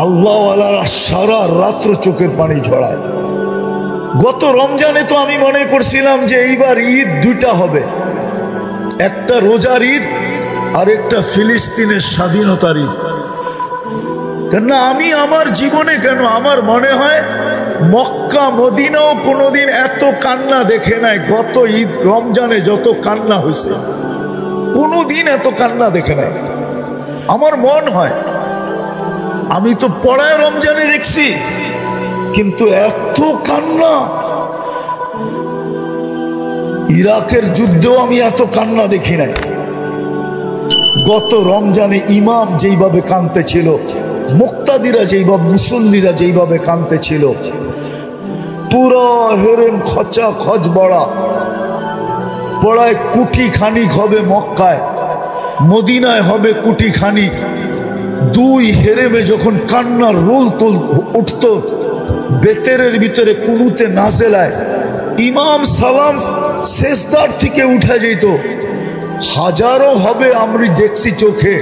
আল্লাহওয়ালারা সারা রাত্র চোখের পানি ঝরায়। গত রমজানে তো আমি মনে করছিলাম যে এইবার ঈদ দুইটা হবে, একটা রোজার ঈদ আর একটা ফিলিস্তিনের স্বাধীনতার ঈদ। কেননা আমি আমার জীবনে কেন আমার মনে হয় মক্কা মদিনাও কোনোদিন এত কান্না দেখে নাই। গত ঈদ রমজানে যত কান্না হয়েছে কোনোদিন এত কান্না দেখে নাই আমার মন হয়। আমি তো পড়ায় রমজানে দেখছি, কিন্তু এত কান্না ইরাকের যুদ্ধেও আমি এত কান্না দেখি নাই। গত রমজানে ইমাম যেইভাবে কাঁদতে ছিল, মুক্তাদিরা যেইভাবে, মুসল্লিরা যেইভাবে কাঁদতে ছিল, পুরো হেরেম খচা খচ বড়া পড়ায় কুটি খানিক হবে মক্কায়, মদিনায় হবে কুটি খানিক। দুই হেরেমে যখন কান্নার রোল তোল উঠত, বেতেরের ভিতরে কুনুতে নাজেলায় ইমাম সালাম সেজদার থেকে উঠে যেত। হাজারো হবে আমি দেখছি চোখে,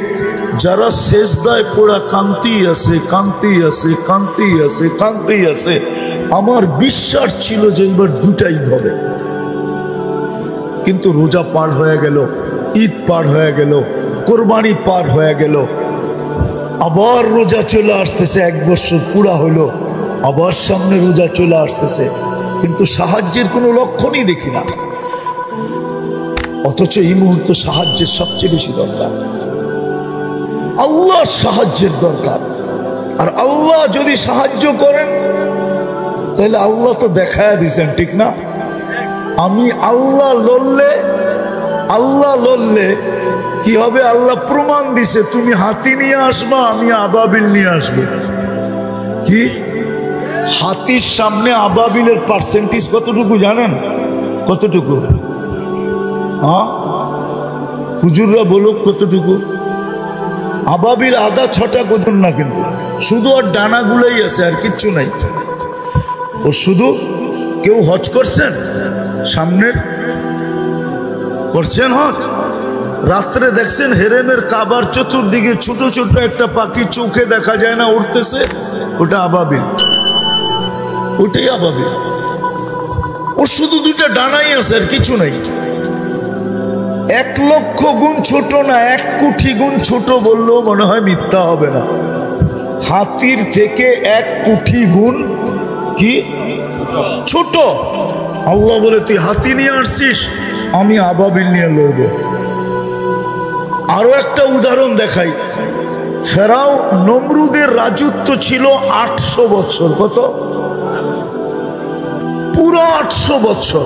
যারা সেজদায় পড়া কান্তি আছে, কান্তি আছে, কান্তি আছে, কান্তি আছে। আমার বিশ্বাস ছিল যে এইবার দুটাই হবে। কিন্তু রোজা পার হয়ে গেল, ঈদ পার হয়ে গেল, কোরবানি পার হয়ে গেল, আবার রোজা চলে আসতেছে, 1 বছর পুরা হলো, আবার সামনে রোজা চলে আসতেছে, কিন্তু সাহায্যের কোনো লক্ষণই দেখি না। অথচ এই মুহূর্তে সাহায্যের সবচেয়ে বেশি দরকার, আল্লাহর সাহায্যের দরকার। আর আল্লাহ যদি সাহায্য করেন তাহলে আল্লাহ তো দেখায়া দিয়েছেন, ঠিক না? আমি আল্লাহ লড়লে কি হবে? আল্লাহ প্রমাণ দিছে, তুমি হাতি নিয়ে আসবা, আমি আবাবিল নিয়ে আসবো। কি হাতির সামনে আবাবিলের পার্সেন্টেজ কতটুকু জানেন? কতটুকু? হ্যাঁ, হুজুররা বলুক কতটুকু? আবাবিল আদা 6টা কদর না, কিন্তু শুধু আর ডানাগুলোই আছে, আর কিচ্ছু নাই। ও শুধু, কেউ হজ করছেন? সামনের করছেন হজ? রাত্রে দেখছেন হেরেমের কাবার চতুর্দিকে ছোট ছোট একটা পাখি চোখে দেখা যায় না উঠতেছে? ওটা আবাবিল, ওটাই আবাবিল। ওর শুধু 2টা ডানাই আছে, আর কিছু নাই। 1 লক্ষ গুণ ছোট না, 1 কোটি গুণ ছোট বললেও মনে হয় মিথ্যা হবে না। হাতির থেকে 1 কোটি গুণ কি ছোট। আল্লাহ বলে, তুই হাতি নিয়ে আসছিস, আমি আবাবিল নিয়ে লড়বো। আরো একটা উদাহরণ দেখাই। ফেরাও নমরুদের রাজত্ব ছিল 800 বছর। কত? পুরো 800 বছর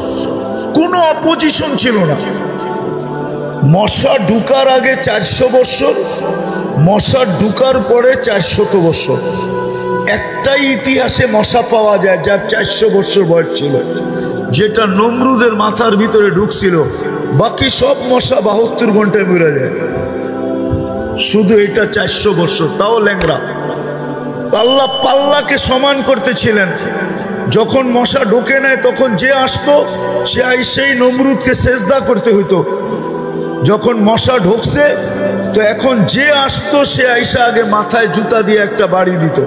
কোনো অপোজিশন ছিল না। মশা ঢুকার আগে 400 বছর, মশা ঢুকার পরে 400 বছর। একটাই ইতিহাসে মশা পাওয়া যায় যার 400 বছর বয়স ছিল, যেটা নমরুদের মাথার ভিতরে ঢুকছিল। বাকি সব মশা 72 ঘন্টায় মরে যায়, শুধু এটা 400 বছর, তাও ল্যাংরা। আল্লাহ পাল্লাকে সমান করতেছিলেন। যখন মশা ঢুকে নেয় তখন যে আসতো সে সেই নমরুদকে সেজদা করতে হইতো। যখন মশা ঢুকছে তো এখন যে আসতো সে আইসা আগে মাথায় জুতা দিয়ে একটা বাড়ি দিত।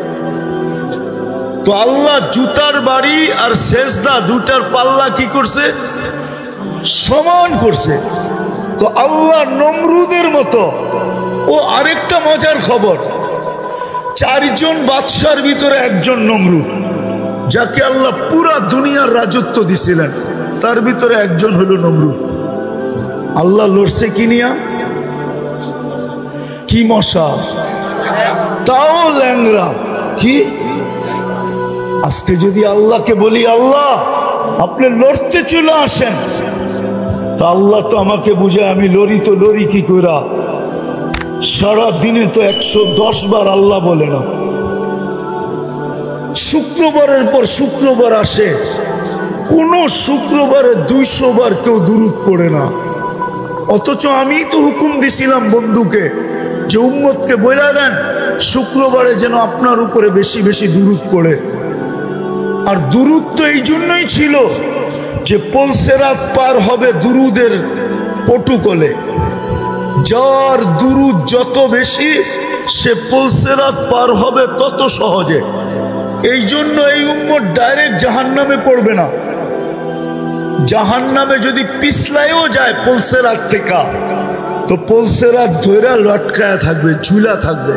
তো আল্লাহ জুতার বাড়ি আর সেজদা 2টার পাল্লা কি করছে? সমান করছে। তো আল্লাহ নমরুদের মতো। ও আরেকটা মজার খবর, 4 জন বাদশার ভিতরে একজন নমরুদ, যাকে আল্লাহ পুরা দুনিয়ার রাজত্ব দিছিলেন, তার ভিতরে একজন হলো নমরুদ। আল্লাহ লড়ছে কি নিয়া? কি মশা, তাও ল্যাংরা। কি আজকে যদি আল্লাহকে বলি, আল্লাহ আপনি লড়তে চলে আসেন, তা আল্লাহ তো আমাকে বুঝে, আমি লড়ি তো লড়ি কি কইরা? সারা দিনে তো 110 বার আল্লাহ বলে না। শুক্রবারের পর শুক্রবার আসে, কোন শুক্রবারে 200 বার কেউ দুরূদ পড়ে না। অথচ আমি তো হুকুম দিছিলাম বন্ধুকে যে উম্মতকে বলে দেন শুক্রবারে যেন আপনার উপরে বেশি বেশি দুরূদ পড়ে। আর দুরূদ তো এই জন্যই ছিল যে পলসেরাত পার হবে দুরুদের পটুকলে। যার দুরুদ যত বেশি সে পুলসিরাত পার হবে কত সহজে। এই জন্য এই উম্মত ডাইরেক্ট জাহান্নামে পড়বে না। জাহান্নামে যদি পিছলায়ও যায় পুলসিরাত থেকে, তো পুলসিরাত ধইরা লটকায়া থাকবে, ঝুলা থাকবে।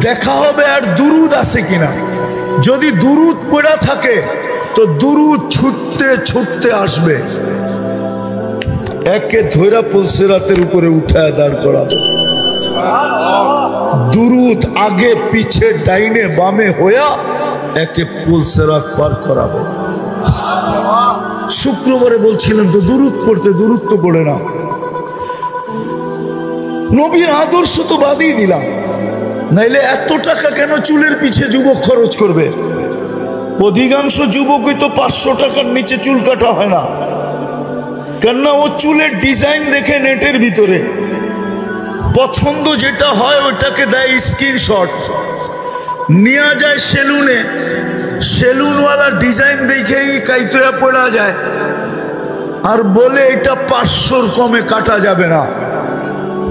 দেখা হবে আর দুরুদ আছে কিনা। যদি দুরুদ পড়া থাকে তো দুরুদ ছুটতে ছুটতে আসবে, একে ধইরা পুলসিরাতের উপরে উঠায় দাঁড় করাবে। দুরুদ আগে পিছে ডাইনে বামে হইয়া একে পুলসিরাত পার করাবে। শুক্রবারে বলছিলেন তো দুরুদ পড়তে, দুরুদ তো পড়ে না। নবীর আদর্শ তো বাদই দিলাম, নাইলে এত টাকা কেন চুলের পিছে যুবক খরচ করবে? অধিকাংশ যুবকই তো 500 টাকার নিচে চুল কাটা হয় না। কেননা ও চুলের ডিজাইন দেখে নেটের ভিতরে পছন্দ যেটা হয় ওটাকে দেয় স্ক্রিনশট, নিয়ে যায় সেলুনে, সেলুনওয়ালা ডিজাইন দেখেই কাইতয়া পড়া যায় আর বলে এটা 500-র কমে কাটা যাবে না।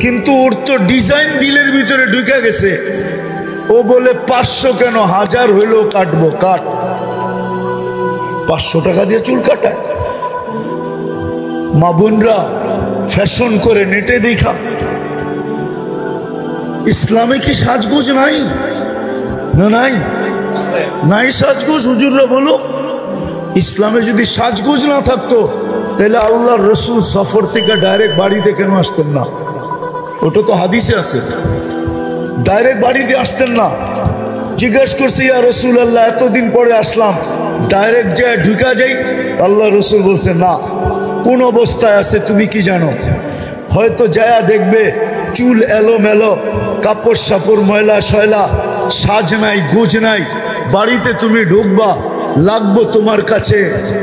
কিন্তু ওর তো ডিজাইন দিলের ভিতরে ঢুকে গেছে, ও বলে 500 কেন, 1000 হইলেও কাটবো, কাট। 500 টাকা দিয়ে চুল কাটায়। মা বোনরা ফ্যাশন করে নেটে দেখা। ইসলামে কি সাজগোজ নাই? না নাই, নাই সাজগোজ। হুজুররা বলো, ইসলামে যদি সাজগোজ না থাকতো তাহলে আল্লাহর রসুল সফর থেকে ডাইরেক্ট বাড়িতে কেন আসতেন না? ওটা তো হাদিসে আছে, ডাইরেক্ট বাড়িতে আসতেন না। জিজ্ঞাসা করছে, ইয়া রসুল আল্লাহ, এতদিন পরে আসলাম, ডাইরেক্ট যায় ঢুকা যাই? আল্লাহ রসুল বলছে না, কোন অবস্থায় আছে তুমি কি জানো? হয়তো যায়া দেখবে চুল এলোমেলো, কাপড় সাপড় ময়লা শয়লা, সাজ নাই গোজ নাই। বাড়িতে তুমি ঢুকবা, লাগবো তোমার কাছে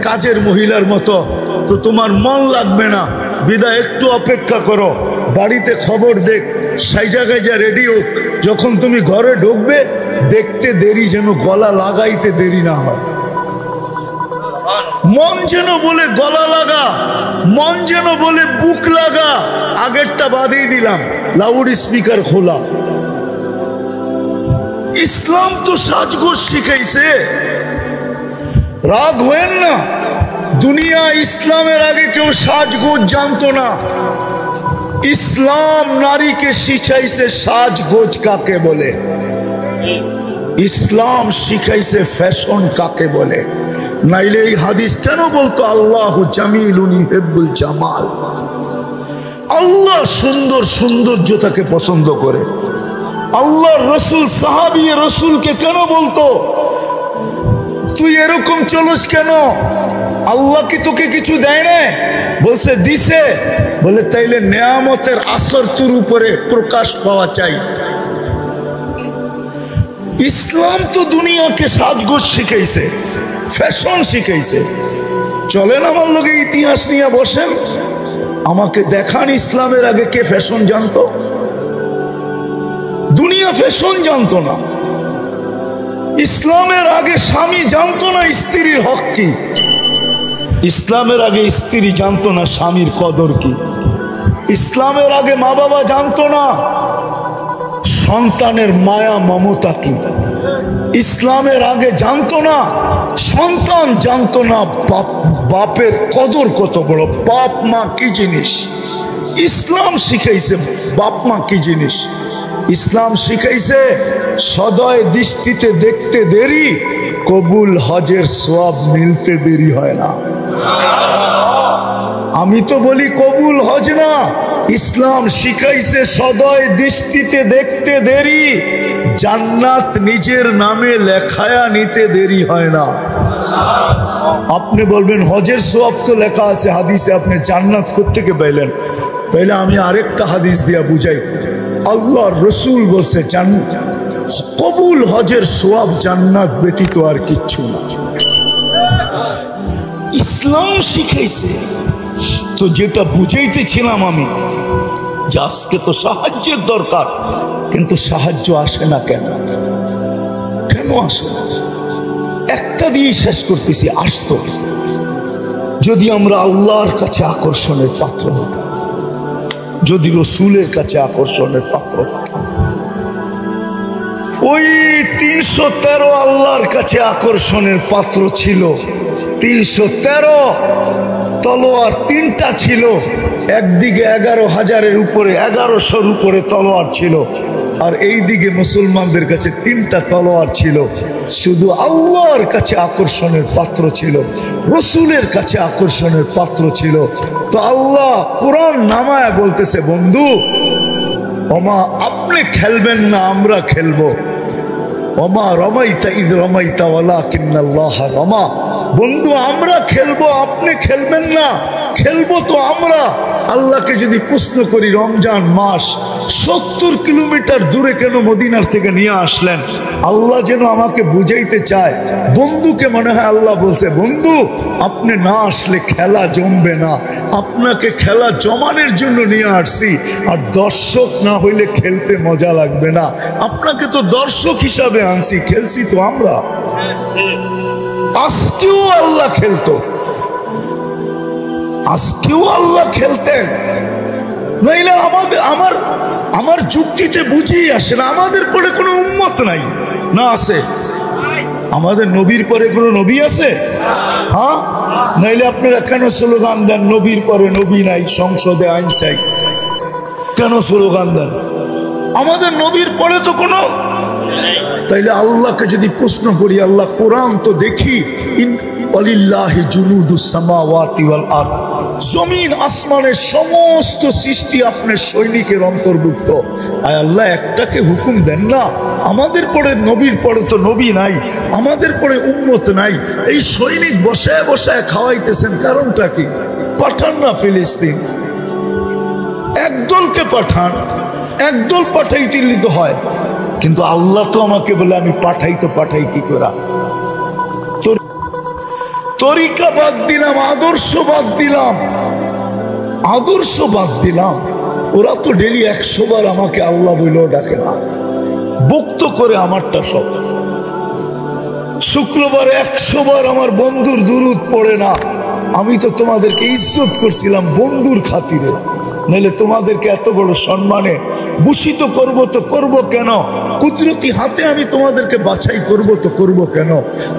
কাজের মহিলার মতো, তো তোমার মন লাগবে না। বিদায় একটু অপেক্ষা করো, বাড়িতে খবর দেখ, সেই জায়গায় যা রেডি হোক। যখন তুমি ঘরে ঢুকবে দেখতে দেরি যেন গলা লাগাইতে দেরি না হয়। মন যেন বলে গলা লাগা, মন যেন বলে বুক লাগা। আগেরটা বাদেই দিলাম, লাউড স্পিকার খোলা। ইসলাম তো সাজগোজ শিখাইছে। রাগ হয়েন না, দুনিয়া ইসলামের আগে কেউ সাজগোজ জানতো না। ইসলাম নারীকে শিখাইছে সাজগোজ কাকে বলে, ইসলাম শিখাইছে ফ্যাশন কাকে বলে। নাইলে এই হাদিস কেন বলতো আল্লাহু জামিলুন ইউহিব্বুল জামাল? আল্লাহ সুন্দর সৌন্দর্যতাকে পছন্দ করে। আল্লাহর রসুল সাহাবী রসুলকে কেন বলতো তুই এরকম চলস কেন? আল্লাহ কি তোকে কিছু দেয় না? বলছে দিছে। বলে তাইলে নেয়ামতের আসর তোর উপরে প্রকাশ পাওয়া চাই। ইসলাম তো দুনিয়াকে সাজগোজ শিখাইছে, ফ্যাশন শিখাইছে। চলেন আমার লোকে ইতিহাস নিয়ে বসেন, আমাকে দেখান ইসলামের আগে কে ফ্যাশন জানতো? দুনিয়া ফ্যাশন জানতো না। ইসলামের আগে স্বামী জানতো না স্ত্রীর হক কি। ইসলামের আগে স্ত্রী জানতো না স্বামীর কদর কি। ইসলামের আগে মা বাবা জানতো না সন্তানের মায়া মমতা কি। ইসলামের আগে জানতো না সন্তান, জানতো না বাপের কদর কত বড়, বাপ মা কি জিনিস। ইসলাম শিখাইছে বাপ মা কি জিনিস। ইসলাম শিখাইছে সদয় দৃষ্টিতে দেখতে দেরি, কবুল হজের সওয়াব মিলতে দেরি হয় না। আমি তো বলি কবুল হজ না, ইসলাম শিখাইছে সদয় দৃষ্টিতে দেখতে দেরি, জান্নাত নিজের নামে লেখায়া নিতে দেরি হয় না। আপনি বলবেন হজের সওয়াব তো লেখা আছে হাদিসে, আপনি জান্নাত কোত্থেকে পাইলেন? তাইলে আমি আরেকটা হাদিস দিয়া বুঝাই। আল্লাহর রসুল বলছে কবুল হজের সওয়াব জান্নাত ব্যতীত আর কিচ্ছু না। ইসলাম শিখাইছে। তো যেটা বুঝাইতেছিলাম আমি, যে আজকে তো সাহায্যের দরকার, কিন্তু সাহায্য আসে না কেন? কেন আসে না? একটা দিয়ে শেষ করতেছি, আসতো যদি আমরা আল্লাহর কাছে আকর্ষণের পাত্র হতাম, যদি রসুলের কাছে আকর্ষণের পাত্র হতাম। ওই 313 আল্লাহর কাছে আকর্ষণের পাত্র ছিল। 313 তলোয়ার, 3টা ছিল। একদিকে 11,000-এর উপরে, 1100-র উপরে তলোয়ার ছিল, আর এই দিকে মুসলমানদের কাছে 3টা তলোয়ার ছিল। শুধু আল্লাহর কাছে আকর্ষণের পাত্র ছিল, রসুলের কাছে আকর্ষণের পাত্র ছিল। তো আল্লাহ কোরআন নামায় বলতেছে, বন্ধু ওমা আপনি খেলবেন না, আমরা খেলবো। ওমা রমাইতা ইদ রমাইতা ওয়ালাকিন্নাল্লাহ রমা। বন্ধু আমরা খেলবো, আপনি খেলবেন না, খেলবো তো আমরা। আল্লাহকে যদি প্রশ্ন করি, রমজান মাস 70 কিলোমিটার দূরে কেন মদিনার থেকে নিয়ে আসলেন? আল্লাহ যেন আমাকে বুঝাইতে চায়। বন্ধুকে মনে হয় আল্লাহ বলছে, বন্ধু আপনি না আসলে খেলা জমবে না, আপনাকে খেলা জমানোর জন্য নিয়ে আসছি, আর দর্শক না হইলে খেলতে মজা লাগবে না। আপনাকে তো দর্শক হিসাবে আনছি, খেলছি তো আমরা। আজকেও আল্লাহ খেলতো, আজকেও আল্লাহ খেলতেন। নইলে আমার যুক্তিতে বুঝেই আসে না, আমাদের পরে কোনো উম্মত নাই না? আছে? আমাদের নবীর পরে কোনো নবী আছে? হ্যাঁ, নইলে আপনারা কেন স্লোগান দেন নবীর পরে নবী নাই, সংসদে আইন চাই? কেন স্লোগান দেন? আমাদের নবীর পরে তো কোনো। তাইলে আল্লাহকে যদি প্রশ্ন করি, আল্লাহ কোরআন তো দেখি, ওয়ালিল্লাহি জুনুদুস সামাওয়াতি ওয়াল আরদ, জমিন আসমানের সমস্ত সৃষ্টি আপনার সৈনিকের অন্তর্ভুক্ত। আয় আল্লাহ একটাকে হুকুম দেন না, আমাদের পরে নবীর পরে তো নবী নাই, আমাদের পরে উম্মত নাই, এই সৈনিক বসায় বসায় খাওয়াইতেছেন, কারণটা কি? পাঠান না ফিলিস্তিন, একদলকে পাঠান, একদল পাঠাইতে তো হয়। কিন্তু আল্লাহ তো আমাকে বলে আমি পাঠাই, তো পাঠাই কি করা? তরিকা বাদ দিলাম, আদর্শ বাদ দিলাম, আদর্শ বাদ দিলাম। ওরা তো ডেলি 100 বার আমাকে আল্লাহ বইলেও ডাকে না, বক্ত করে আমারটা সব। শুক্রবারে 100 বার আমার বন্ধুর দুরুদ পড়ে না। আমি তো তোমাদেরকে ইজ্জত করছিলাম বন্ধুর খাতিরে, নাহলে তোমাদেরকে এত বড় সম্মানে ভূষিত করব তো করব কেন? কুদরতি হাতে আমি তোমাদেরকে বাছাই করব তো করব কেন?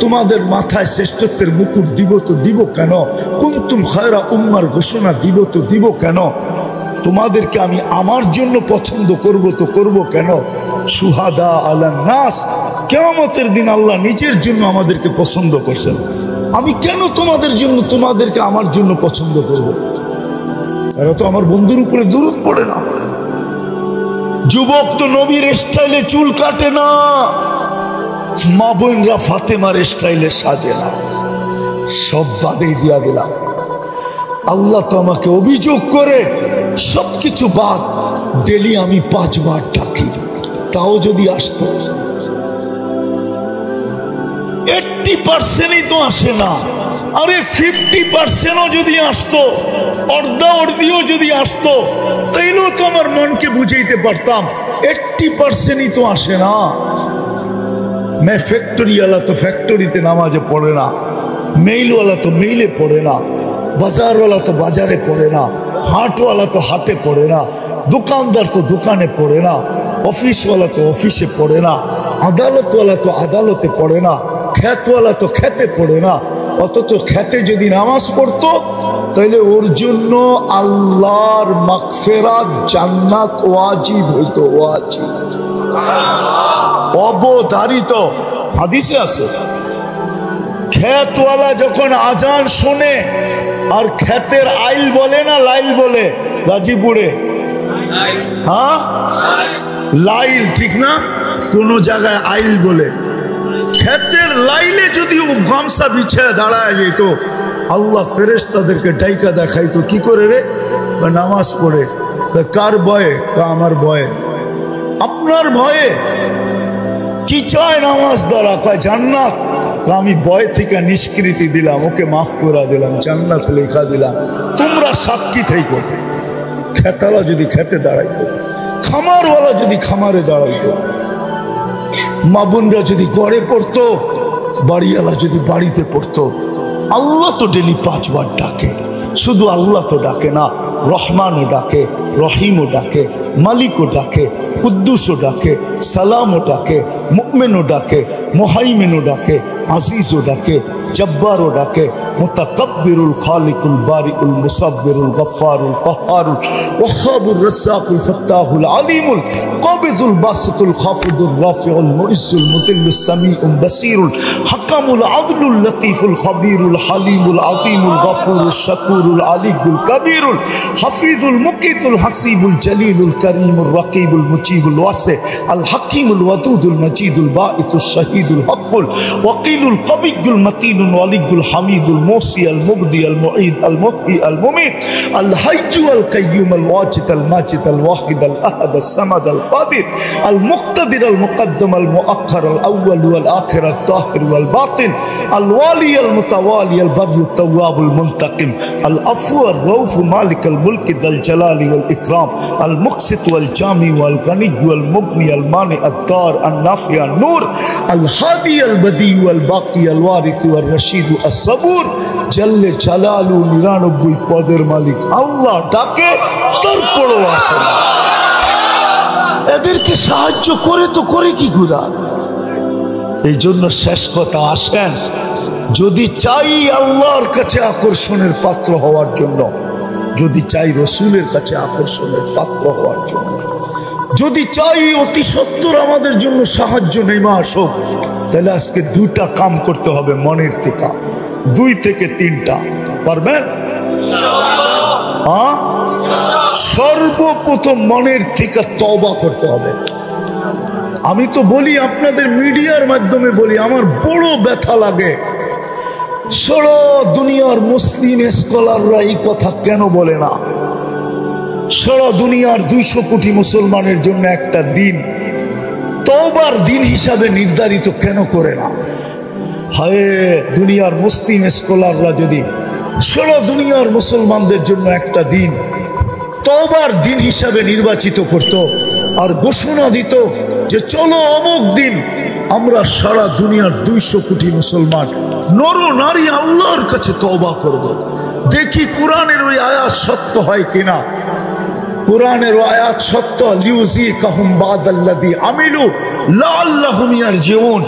তোমাদের মাথায় শ্রেষ্ঠত্বের মুকুট দিব তো দিব কেন? কুনতুম খায়রা উম্মার ঘোষণা দিব তো দিব কেন? তোমাদেরকে আমি আমার জন্য পছন্দ করব তো করব কেন? সুহাদা আলান নাস, কিয়ামতের দিন আল্লাহ নিজের জন্য আমাদেরকে পছন্দ করছেন। আমি কেন তোমাদের জন্য, তোমাদেরকে আমার জন্য পছন্দ করব? এরা তো আমার বন্ধুর উপরে দুরূদ পড়ে না। যুবক তো নবীর স্টাইলে চুল কাটে না, মা বোনরা ফাতেমার স্টাইলে সাজে না। সব বাদেই দিয়া দিলাম। আল্লাহ তো আমাকে অভিযোগ করে সবকিছু বাদ, ডেলি আমি 5 বার ডাকি, তাও যদি আসতো 80%ই তো আসে না। আরে 50%ও যদি আসতো, অর্ধা অর্ধিও যদি আসতো, তাইলেও তো আমার মনকে বুঝাইতে পারতাম। 80%ই তো আসে না। ফ্যাক্টরিওয়ালা তো ফ্যাক্টরিতে নামাজে পড়ে না, মেইলওয়ালা তো মেইলে পড়ে না, বাজারওয়ালা তো বাজারে পড়ে না, হাটওয়ালা তো হাটে পড়ে না, দোকানদার তো দোকানে পড়ে না, অফিসওয়ালা তো অফিসে পড়ে না, আদালতওয়ালা তো আদালতে পড়ে না, খ্যাতওয়ালা তো খেতে পড়ে না। অথচ খেতে যদি নামাজ পড়তো, তাহলে ওর জন্য আল্লাহর মাগফিরাত, জান্নাত ওয়াজিব হইতো, ওয়াজিব, অবধারিত। হাদিসে আছে, খেতওয়ালা যখন আজান শোনে, আর খেতের আইল বলে না লাইল বলে গাজীপুরে? হ্যাঁ, লাইল ঠিক না, কোন জায়গায় আইল বলে। খেতের লাইলে যদি ও গামছা বিছায় দাঁড়ায় যেত, আল্লাহ ফেরেশতাদেরকে ডাইকা দেখাইতো, কি করে রে? নামাজ পড়ে। কার ভয়ে? আমার ভয়ে। আপনার ভয়ে? কি চায় নামাজ দ্বারা? কয় জান্নাত। আমি ভয় থেকে নিষ্কৃতি দিলাম, ওকে মাফ করে দিলাম, জান্নাত লেখা দিলাম, তোমরা সাক্ষী থেকো। খেতালা যদি খেতে দাঁড়াইতো, খামারওয়ালা যদি খামারে দাঁড়াইতো, মা বোনরা যদি গড়ে পড়তো, বাড়িওয়ালা যদি বাড়িতে পড়তো। আল্লাহ তো ডেলি 5 বার ডাকে। শুধু আল্লাহ তো ডাকে না, রহমানও ডাকে, রহিমও ডাকে, মালিকও ডাকে, কুদ্দুসও ডাকে, সালামও ডাকে, মুমিনও ডাকে, মুহাইমিনও ডাকে, আজিজও ডাকে, জব্বারও ডাকে, মুতাকাব্বিরুল খালিকুল বারিউল মুসাব্বিরুল গফফারুল কাহ্হারুল ওয়াহ্হাবুর রাজ্জাকুল ফাত্তাহুল আলিমুল কাবিদুল বাসিতুল খাফিদুর রাফিউল মুইজ্জুল মুদিল্লুস সামিউল বাসীরুল হাকামুল আদলুল লতীফুল খাবীরুল হালিমুল আযীমুল গফুরুল শাকুরুল আলিয়ুল কবীরুল হাফিজুল মুকিতুল হাসিবুল জলিলুল করিমুর রকিবুল মুজিবুল ওয়াসি আল হাকিমুল ওয়াদুদুল মজিদুল বাঈতুশ শাহীদুল হকুল ওয়াকিলুল কবিয়ুল মতিনুল ওয়ালিয়ুল হামিদুল موصي المبدي المعيد المحيي المميت الحي القيوم الواجد الماجد الواحد الأحد الصمد القادر المقتدر المقدم المؤخر الأول والآخر الظاهر والباطن الوالي المتوالي البر التواب المنتقم العفو الرؤوف مالك الملك ذا الجلال والإكرام المقسط والجامع والغني والمغني المانع الدار النافع النور الهادي البديع والباقي الوارث والرشيد الصبور জল্লে জালালু 99 পদের মালিক আল্লাহ ডাকে, তারপরও আসে না। এদেরকে সাহায্য করে তো করে কি গুলা। এই জন্য শেষ কথা, আসেন যদি চাই আল্লাহর কাছে আকর্ষণের পাত্র হওয়ার জন্য, যদি চাই রসুলের কাছে আকর্ষণের পাত্র হওয়ার জন্য, যদি চাই অতি সত্বর আমাদের জন্য সাহায্য নেমে আসুক, তাহলে আজকে দুইটা কাম করতে হবে মনের থেকে, 2 থেকে 3টা। পারবেন? সর্বপ্রথম মনের থেকে তওবা করতে হবে। আমি তো বলি, আপনাদের মিডিয়ার মাধ্যমে বলি, আমার বড় ব্যথা লাগে, সারা দুনিয়ার মুসলিম স্কলাররা এই কথা কেন বলে না? সারা দুনিয়ার 200 কোটি মুসলমানের জন্য একটা দিন তওবার দিন হিসাবে নির্ধারিত কেন করে না? হায়, দুনিয়ার মুসলিম স্কলাররা যদি সারা দুনিয়ার মুসলমানদের জন্য একটা দিন তওবার দিন হিসাবে নির্বাচিত করত আর ঘোষণা দিত যে চলো অমুক দিন আমরা সারা দুনিয়ার 200 কোটি মুসলমান নর নারী আল্লাহর কাছে তওবা করব, দেখি কোরআনের ওই আয়াত সত্য হয় কিনা। কোরআনের আয়াত সত্য, লিউযিকাহুম বাদাল্লাযী আমিলু লাআল্লাহুম ইয়ারজিউন।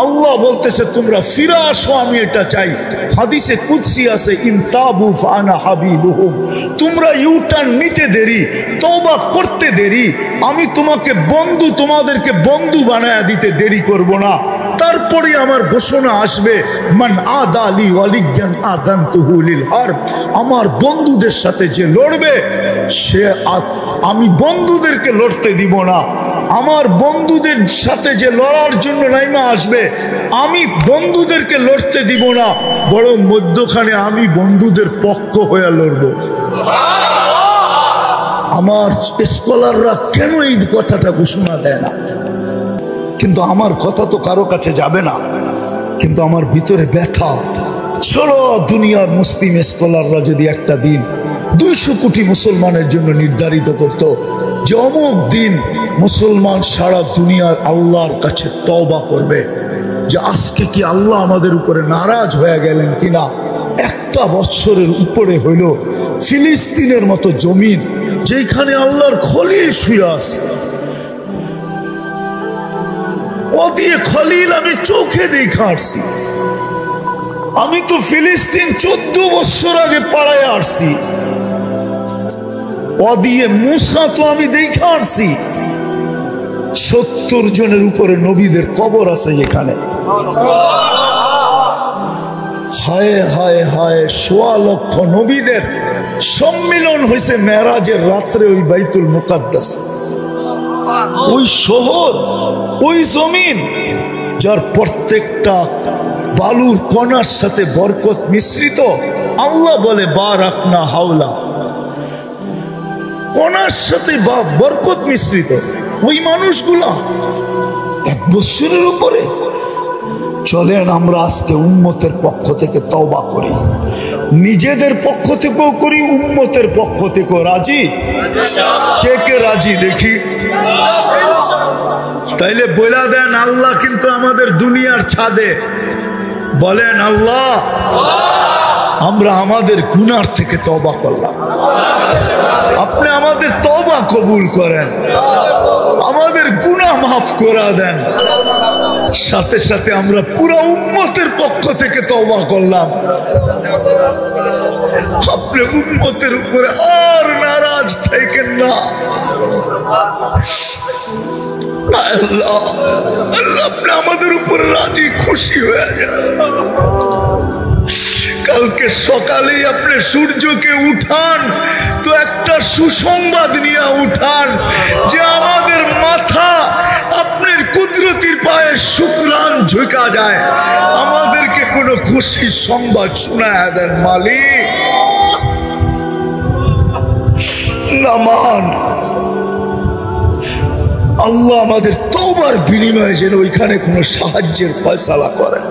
আল্লাহ বলতেছে তোমরা ফিরে আসো, আমি এটা চাই। হাদিসে কুদসি আছে, ইনতাবু ফানা হাবিবুহুম, তোমরা ইউটার্ন নিতে দেরি, তওবা করতে দেরি, আমি তোমাদেরকে বন্ধু বানায়া দিতে দেরি করব না। তারপরে আমার ঘোষণা আসবে, মান আদালি ওয়ালিয়ান আদানতুহু লিল হারব, আমার বন্ধুদের সাথে যে লড়বে সে আমি বন্ধুদেরকে লড়তে দিব না। আমার বন্ধুদের সাথে যে লড়ার জন্য নাইমা আসবে আমি বন্ধুদেরকে লড়তে দিব না, বরং মধ্যখানে আমি বন্ধুদের পক্ষ হয়ে লড়ব। আমার স্কলাররা কেন এই কথাটা ঘোষণা দেয় না? কিন্তু আমার কথা তো কারো কাছে যাবে না, কিন্তু আমার ভিতরে ব্যথা। সারা দুনিয়ার মুসলিম স্কলাররা যদি একটা দিন 200 কোটি মুসলমানের জন্য নির্ধারিত করত যে অমুক দিন মুসলমান সারা দুনিয়ার আল্লাহর কাছে তওবা করবে, যে আজকে কি আল্লাহ আমাদের উপরে নারাজ হয়ে গেলেন কিনা। 1 বছরের উপরে হইল ফিলিস্তিনের মতো জমিন, যেখানে আল্লাহর খলিল শুয়ে আছে, ও দিয়ে খলিল আমি চোখে দেখা আসছি। আমি তো ফিলিস্তিন 14 বছর আগে পাড়ায় আসছি, ও দিয়ে মুসা তো আমি দেখা আসছি। 70 জনের উপরে নবীদের কবর আছে এখানে। হায় হায় হায়, 1.25 লক্ষ নবীদের সম্মিলন হয়েছে মেরাজের রাত্রে ওই বাইতুল মুকাদ্দাস, ওই শহর, ওই জমিন যার প্রত্যেকটা বালুর কণার সাথে বরকত মিশ্রিত। আল্লাহ বলে বারাকনা হাওলা, কণার সাথে বরকত মিশ্রিত। ওই মানুষগুলা 1 বছরের উপরে। চলেন আমরা আজকে উম্মতের পক্ষ থেকে তওবা করি, নিজেদের পক্ষ থেকেও করি, উম্মতের পক্ষ থেকেও। রাজি? কে কে রাজি দেখি? তাইলে বলে দেন, আল্লাহ কিন্তু আমাদের দুনিয়ার ছাদে। বলেন আল্লাহ, আমরা আমাদের গুনার থেকে তওবা করলাম। আপনি আমাদের তওবা কবুল করেন, আমাদের গুনাহ মাফ করে দেন। সাথে সাথে আমরা পুরো উম্মতের পক্ষ থেকে তওবা করলাম, আপনি উম্মতের উপরে আর নারাজ থাকেন না। আল্লাহ আল্লাহ আপনি আমাদের উপরে রাজি খুশি হয়ে যান। কালকে সকালেই আপনি সূর্যকে উঠান তো একটা সুসংবাদ নিয়ে উঠান যে আমাদের মাথা আপনার কুদরতির পায়ে শুকরান ঝুঁকা যায়, আমাদেরকে কোনো খুশির সংবাদ শোনায় দেন মালিক। নামান আল্লাহ আমাদের তওবার বিনিময়ে যেন ওইখানে কোনো সাহায্যের ফয়সালা করেন।